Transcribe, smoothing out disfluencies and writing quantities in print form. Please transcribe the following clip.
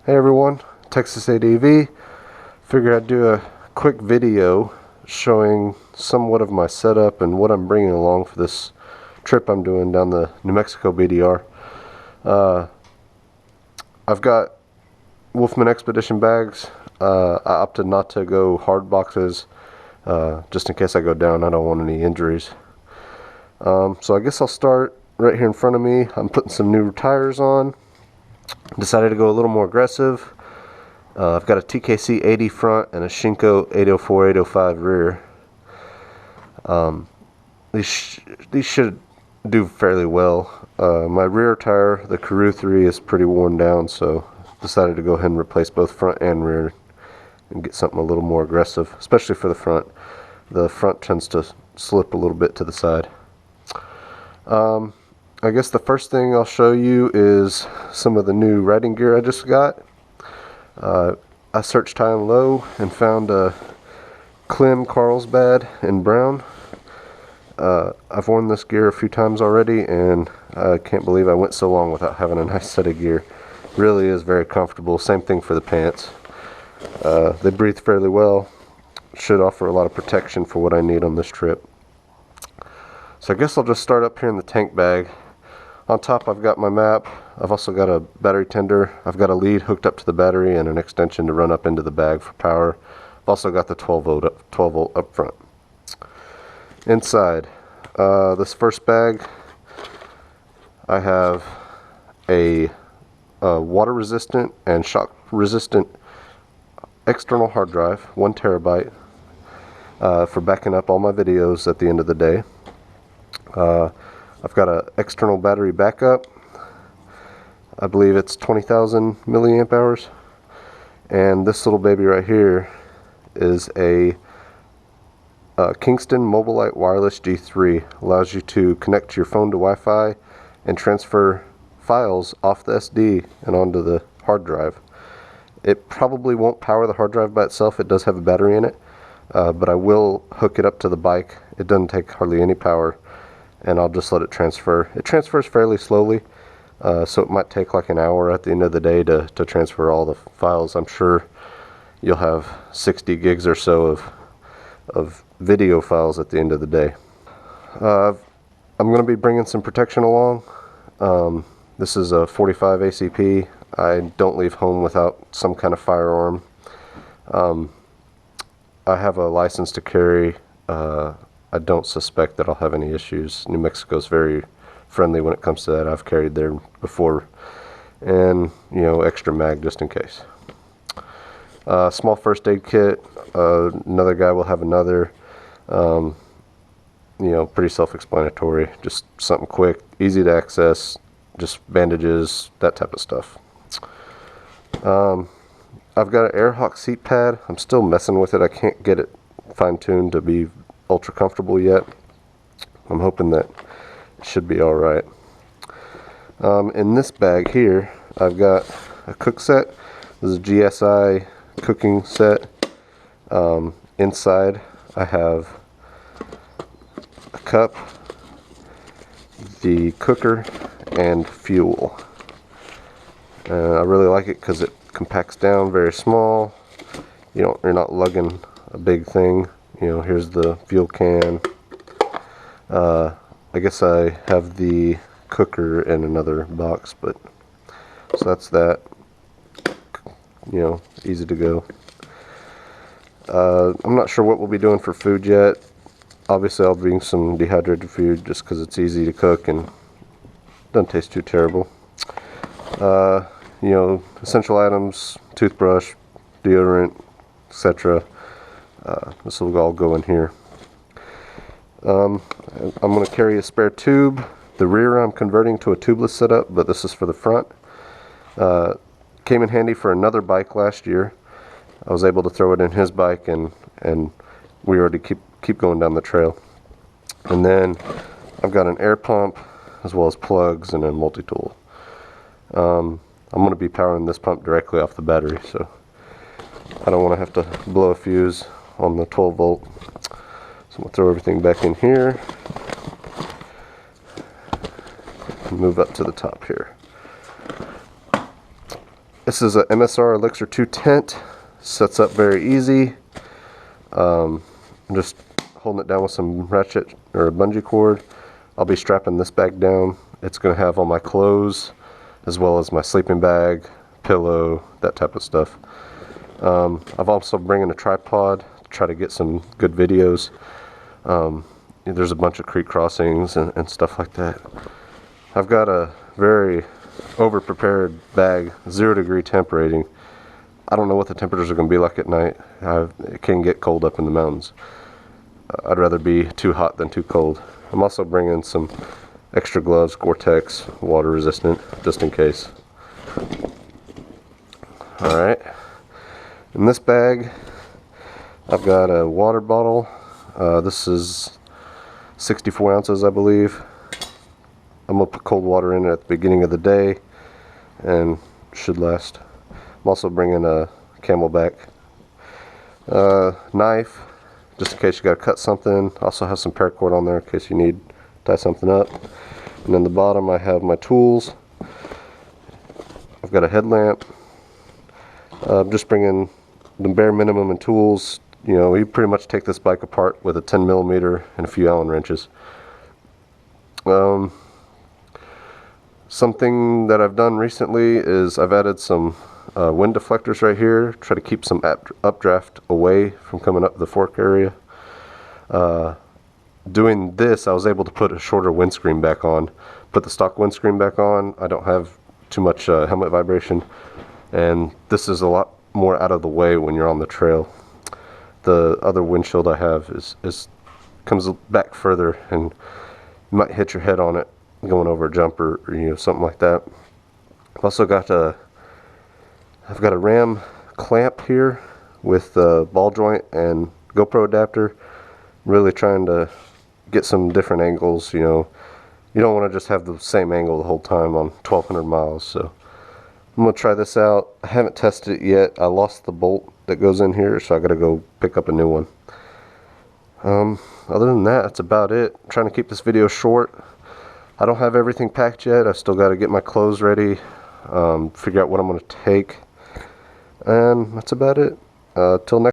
Hey everyone, Texas ADV. Figured I'd do a quick video showing somewhat of my setup and what I'm bringing along for this trip I'm doing down the New Mexico BDR. I've got Wolfman Expedition bags. I opted not to go hard boxes just in case I go down. I don't want any injuries. So I guess I'll start right here in front of me. I'm putting some new tires on. Decided to go a little more aggressive. I've got a TKC 80 front and a Shinko 804 805 rear. These should do fairly well. My rear tire, the Karoo 3, is pretty worn down, so decided to go ahead and replace both front and rear and get something a little more aggressive, especially for the front. The front tends to slip a little bit to the side. I guess the first thing I'll show you is some of the new riding gear I just got. I searched high and low and found a Klim Carlsbad in brown. I've worn this gear a few times already, and I can't believe I went so long without having a nice set of gear. Really is very comfortable. Same thing for the pants. They breathe fairly well. Should offer a lot of protection for what I need on this trip. So I guess I'll just start up here in the tank bag. On top I've got my map. I've also got a battery tender. I've got a lead hooked up to the battery and an extension to run up into the bag for power. I've also got the 12 volt up front. Inside this first bag I have a water resistant and shock resistant external hard drive, 1 terabyte, for backing up all my videos at the end of the day. I've got an external battery backup. I believe it's 20,000 milliamp hours. And this little baby right here is a Kingston Mobilite Wireless G3. Allows you to connect your phone to Wi-Fi and transfer files off the SD and onto the hard drive. It probably won't power the hard drive by itself. It does have a battery in it, but I will hook it up to the bike. It doesn't take hardly any power, and I'll just let it transfer. It transfers fairly slowly, so it might take like an hour at the end of the day to transfer all the files. I'm sure you'll have 60 gigs or so of video files at the end of the day. I'm going to be bringing some protection along. This is a 45 ACP. I don't leave home without some kind of firearm. I have a license to carry. I don't suspect that I'll have any issues. New Mexico's very friendly when it comes to that. I've carried there before. And, you know, extra mag just in case. Small first aid kit. Another guy will have another. You know, pretty self-explanatory. Just something quick, easy to access, just bandages, that type of stuff. I've got an AirHawk seat pad. I'm still messing with it. I can't get it fine-tuned to be ultra comfortable yet. I'm hoping that it should be alright. In this bag here I've got a cook set. This is a GSI cooking set. Inside I have a cup, the cooker, and fuel. I really like it because it compacts down very small. You're not lugging a big thing. You know, here's the fuel can. I guess I have the cooker in another box, but so that's that. You know, easy to go. I'm not sure what we'll be doing for food yet. Obviously I'll bring some dehydrated food just because it's easy to cook and doesn't taste too terrible. You know, essential items, toothbrush, deodorant, etc. This will all go in here. I'm going to carry a spare tube. The rear I'm converting to a tubeless setup, but this is for the front. Came in handy for another bike last year. I was able to throw it in his bike, and we already keep going down the trail. And then I've got an air pump as well as plugs and a multi-tool. I'm going to be powering this pump directly off the battery, so I don't want to have to blow a fuse on the 12 volt. So I'm going to throw everything back in here and move up to the top here. This is a MSR Elixir 2 tent. Sets up very easy. I'm just holding it down with some ratchet or a bungee cord. I'll be strapping this bag down. It's going to have all my clothes as well as my sleeping bag, pillow, that type of stuff. I've also bringing a tripod to try to get some good videos. There's a bunch of creek crossings and stuff like that. I've got a very over-prepared bag, 0-degree temp rating. I don't know what the temperatures are going to be like at night. It can get cold up in the mountains. I'd rather be too hot than too cold. I'm also bringing some extra gloves, Gore-Tex, water resistant, just in case. Alright. In this bag, I've got a water bottle. This is 64 ounces, I believe. I'm going to put cold water in it at the beginning of the day and should last. I'm also bringing a Camelback knife, just in case you got to cut something. Also have some paracord on there in case you need to tie something up. And then the bottom I have my tools. I've got a headlamp. I'm just bringing the bare minimum in tools. You know, you pretty much take this bike apart with a 10mm and a few Allen wrenches. Something that I've done recently is I've added some wind deflectors right here, try to keep some updraft away from coming up the fork area. Doing this, I was able to put a shorter windscreen back on, put the stock windscreen back on. I don't have too much helmet vibration, and this is a lot more out of the way when you're on the trail. The other windshield I have comes back further, and you might hit your head on it going over a jump or something like that. I've also got I've got a ram clamp here with a ball joint and GoPro adapter. Really trying to get some different angles. You don't want to just have the same angle the whole time on 1,200 miles. So I'm gonna try this out. I haven't tested it yet. I lost the bolt that goes in here, so I gotta go pick up a new one. Other than that, that's about it. I'm trying to keep this video short. I don't have everything packed yet. I still got to get my clothes ready, figure out what I'm going to take, and that's about it. Till next